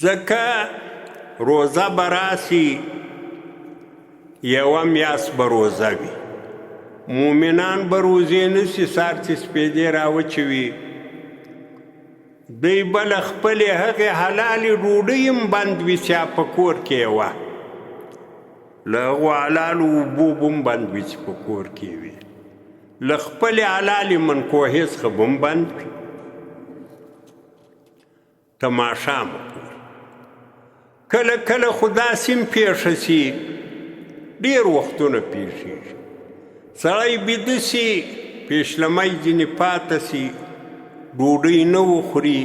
ځکه روزه به راسي، یوه میاشت به روزه وي، مومنان به روزې نسي، سار چې سپېدې راوچوي، دوی به له خپلې هغې حلالې ډوډۍ هم بند وي چې په کور کې یې وه، له هغو حلالو اوبو به هم بند وي چې په کور کې وي، له خپلې حلالې منکوحې څخه به هم بند وي. تماشا مه کوئ. کله کله خو داسې هم پېښه سي، ډېر وختونه پېښېږي، سړی بیده سي، پیشلمی ځینې پاته سي، ډوډۍ نه وخوري،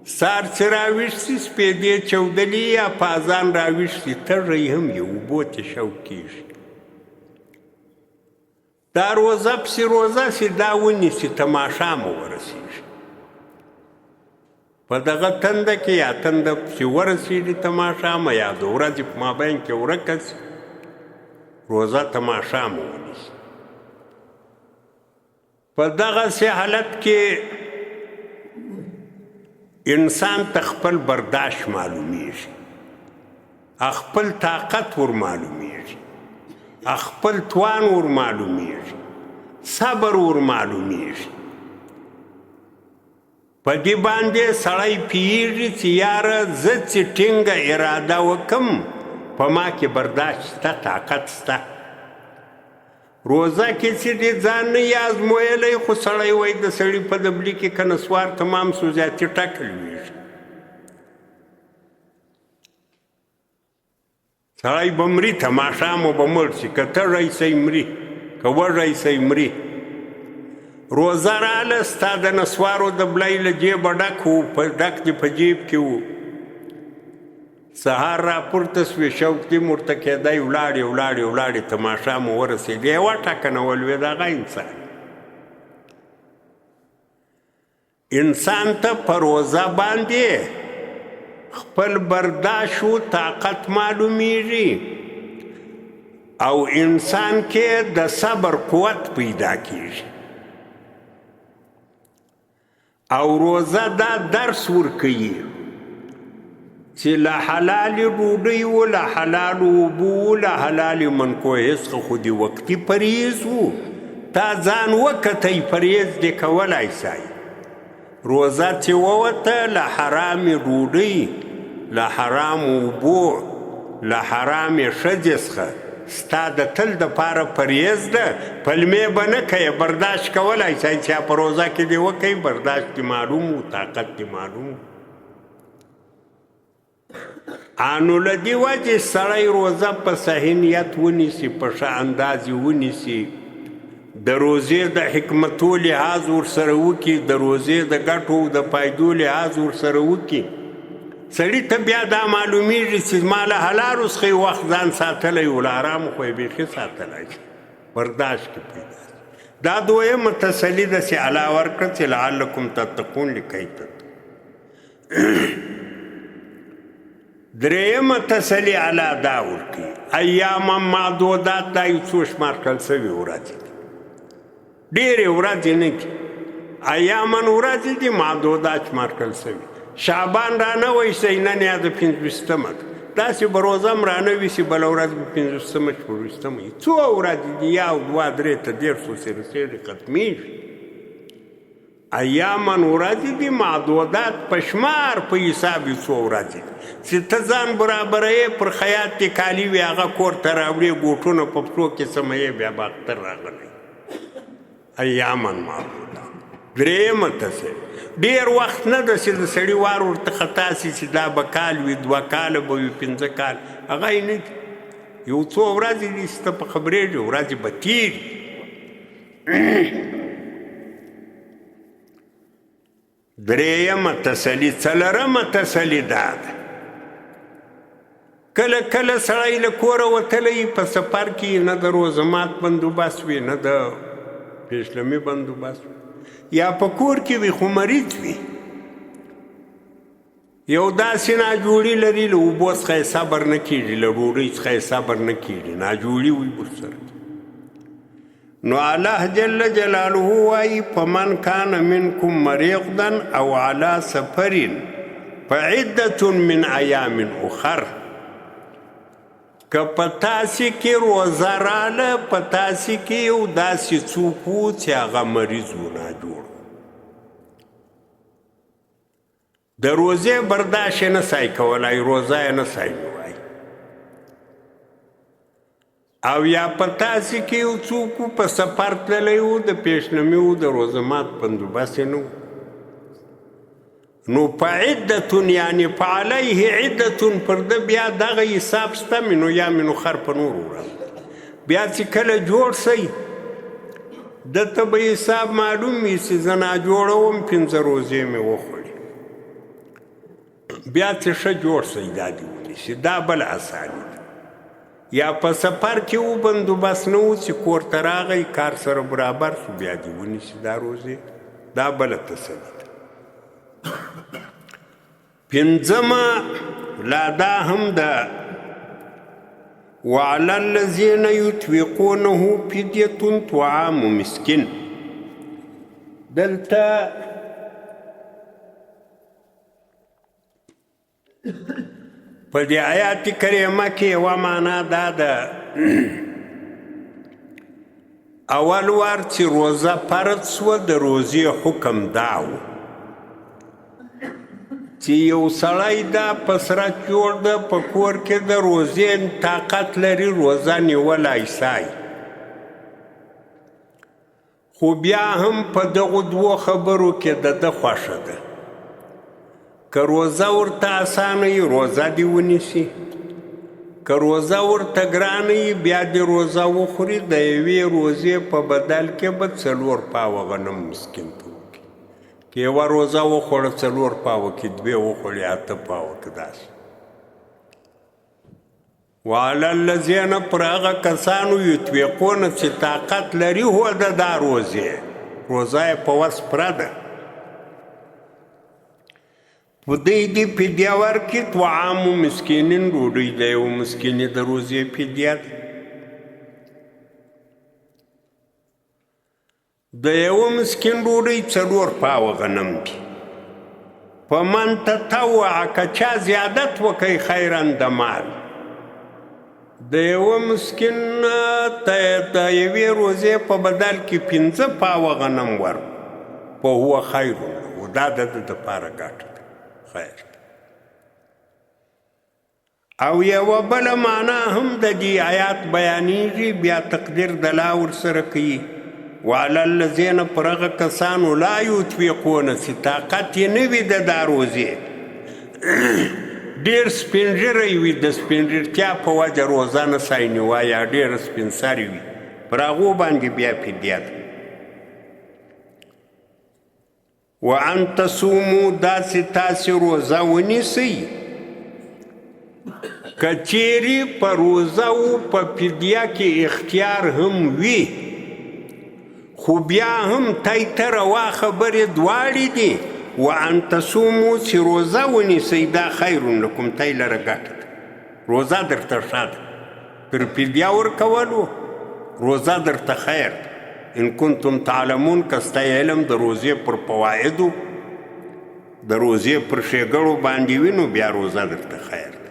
سار چې راویښ سي سپېدې چودلي یا په اذان راویښ سي، تږی هم یې اوبو ته شوق کېږي. دا روزه پسې روزه سي، دا ونیسي، تماشا مو ورسېږي. په دغه تنده کې یا تنده پسې ورسېږي تماشا مه، یا د ورځې په مابین کې ورکه سي، روزه تماشا مو ونیسي. په دغسې حالت کې انسان ته خپل برداشت معلومیږي، خپل طاقت ور معلومیږي، خپل توان ور معلومیږي، صبر ور معلومیږي. په دې باندې سړی پوهېږي چې یاره زه چې ټینګه اراده وکم، په ما کې برداشت شته، طاقت شته. روزه کې چې دې ځان نه یې ازمویلی، خو سړی وایي د سړي په دبلي کې که نسوار تمام سو زیاتې ټکل ویږي. سړی به مري، تماشا مو به مړ شي، که تږی سئ مري، که وږی سئ مري. روزه راله، ستا د نسوارو دبلی له جیبه ډک و، ډک دې په جیب کې و، سهار را پورته سوې، شوق دې ورته کېدی، ولاړې تماشا مو ورسېدې، یې وټاکنه ولوېد، هغه انسان. انسان ته په روزه باندې خپل برداشت و طاقت معلومیږي، او انسان کې د صبر قوت پیدا کېږي. او روزه دا درس ورکوي چې له حلالې ډوډۍ و، له حلالو اوبو و، له حلالې منکوحې څخه خو دې وقتي پرهیز و، تا ځان وکتی پرهیز دې کولی سئ. روزه چې ووته، له حرامې ډوډۍ، له حرامو اوبو، له حرامې ښځې څخه ستا د تل دپاره پرهیز ده. پلمې به نه کوې، برداشت کولی سئ چې په روزه کې دې وکئ، برداشت دې معلوم و، طاقت دې معلوم و. نو له دې وجې سړی روزه په صحیح نیت ونیسي، په ښه انداز یې ونیسي، د روزې د حکمتو لحاظ ورسره وکړي، د روزې د ګټو د فایدو لحاظ ورسره وکړي. سړي ته بیا دا معلومیږي چې ما له حلالو څخه یې وخت ځان ساتلی و، له حرامو خو یې بیخي ساتلی شي، برداشت کې پیدا شي. دا دویمه تسلي ده چې الله ورکړه چې لعلکم تتقون، لیکئ تتقون. درېیمه تسلي الله دا ورکوي، ایاما معدودات، دا یو څو شمار کړل سوي ورځې دي، ډېرې ورځې نه دي، ایامن ورځې دي، معدودات شمار کړل سوي. شعبان رانه ویسئ، نن یا د 25مه ده، داسې به روزه هم رانه ویسي، بله ورځ به 25مه شپږویشتمه وي. څو ورځې دي، یو دوه درې ته 150 رسېږي، ختمېږي. ایامن ورځې دي، معدودات په شمار په حساب یې څو ورځې دي چې ته ځان برابروې، پر خیاط دې کالي وي، هغه کور ته راوړې، بوټونه په پښو کې سموې، بیا به اختر راغلی. ایامن معدودات. درېیمه تسلي، ډېر وخت نه ده چې د سړي وار ورته خطا سي چې دا به کال وي، 2 کاله به وي، 5 کال، هغه یې نه دي. یو څو ورځې دي چې ته په خبرېږې، ورځې به تېري. درېیمه تسلي. څلورمه تسلي دا ده، کله کله سړی له کوره وتلی په سفر کې، نه د روزمات بندوبست وي، نه د پیشلمي بندوبست وي، یا په کور کې وي خو مریض وي، یو داسې ناجوړي لري، له اوبو څخه یې صبر نه کېږي، له ډوډۍ څخه یې صبر نه کېږي، ناجوړي وي ورسره. نو الله جل جلاله وایي فمن کان منکم مریضا او علی سفر فعدة من ایام اخر. که په تاسې کې روزه راله، په تاسې کې یو داسې څوک و چې هغه مریض و، ناجوړ. د روزې برداشت یې نه سای کولی، روزه یې نه سای نیوی. او یا په تاسې کې یو څوک و په سفر تللی و، د پیشنمي و، د روزه مات بندوبست یې نه و. نو په عدتون یعنی په علیه عدتون پر ده بیا دغه حساب شته مې نو یا مې نو خر په نور وړل. بیا چې کله جوړ شئ دته به حساب معلوم وي چې زه ناجوړه وم، 5 روزې مې وخوړې. بیا چې ښه جوړ شئ دا دې ونیسي، دا بل اساني ده. یا په سفر کې و بندوبست نه و چې کور ته راغی کار سره برابر شو، بیا دې ونیسي دا روزې، دا بله تسلي ده. 5 لا دا هم ده وعلى الذين يطيقونه فدية طعام مسكين. دلته په دې آیات کریمه کې یوه معنا دا ده اول وار چې روزه فرض شوه د روزې حکم دا و چې یو سړی دا په سرت جوړ ده په کور کې د روزې طاقت لري روزه نیولی سای. خو بیا هم په دغو 2 خبرو کې د ده خوښه ده. که روزه ورته اسانه وي روزه دې ونیسي، که روزه ورته ګرانه وي بیا دې روزه وخوري، د یوې روزې په بدل کې به 4 پاوه غنم مسکین ته وکړي. که یوه روزه وخوړه 4 پاوه کې 2 وخوړي 8 پاوه کې داسې. وعلى الذین پر هغه کسانو یطیقون چې طاقت لري هو د دا روزې، روزه یې په وس پوره ده، په دې دې فدیه ورکړي. طعام مسکینین ډوډۍ د یو مسکینې د روزې فدیه ده. د یو مسکین ډوډۍ 4 پاوه غنم دي. فمن تطوع که چا زیادت وکړي خیرا د مال، د یو مسکین ته د یوې روزې په بدل کې 5 پاوه غنم ورکړو، فهو خیر له، دا د ده دپاره ګټه ده، خیر. او یوه بله معنا هم د دې آیات بیانیږي، بیا تقدیر د لا ورسره کوي. وعلى الذین پر هغه کسانو لا یطیقون چې طاقت یې نه وي د دا روزې، ډېر سپین ږیری وي، د سپین ږیرتیا په وجه روزه نه سای نیوی، یا ډېر سپین سري وي، پر هغو باندې بیا فدیه ده. وان تصوموا داسې تاسې روزه ونیسئ، که چیرې په روزه و په فدیه کې اختیار هم وي، خو بیا هم تای ته روا خبرې دواړې دي. وان تصوموا چې روزه ونیسئ دا خیر لکم، تای لره ګټه ده، روزه درته ښه ده. پر فدیه ورکولو روزه درته خیر ده. ان کنتم تعلمون که ستا علم د روزې پر فوایدو د روزې پر ښېګړو باندې وي نو بیا روزه درته خیر ده.